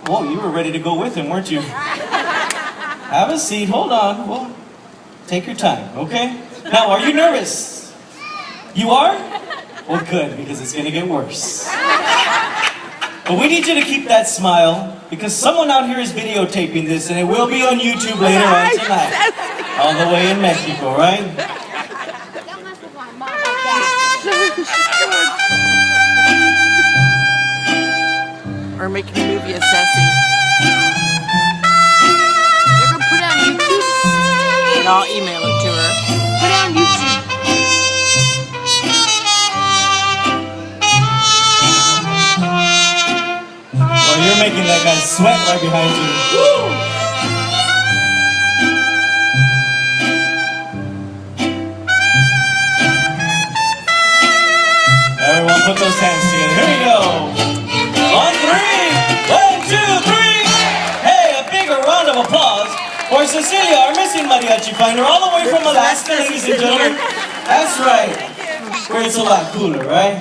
Whoa, you were ready to go with him, weren't you? Have a seat, hold on. Well, take your time, okay? Now, are you nervous? You are? Well, good, because it's gonna get worse. But we need you to keep that smile, because someone out here is videotaping this, and it will be on YouTube later on tonight. All the way in Mexico, right? Or making a movie assessing. You're gonna put it on YouTube? And I'll email it to her. Put it on YouTube. Well, you're making that guy sweat right behind you. Woo! Everyone put those hands together. Here we go. On three. 1, 2, 3. Hey, a bigger round of applause for Cecilia, our missing mariachi finder, all the way from Alaska, ladies and gentlemen. That's right. Where it's a lot cooler, right?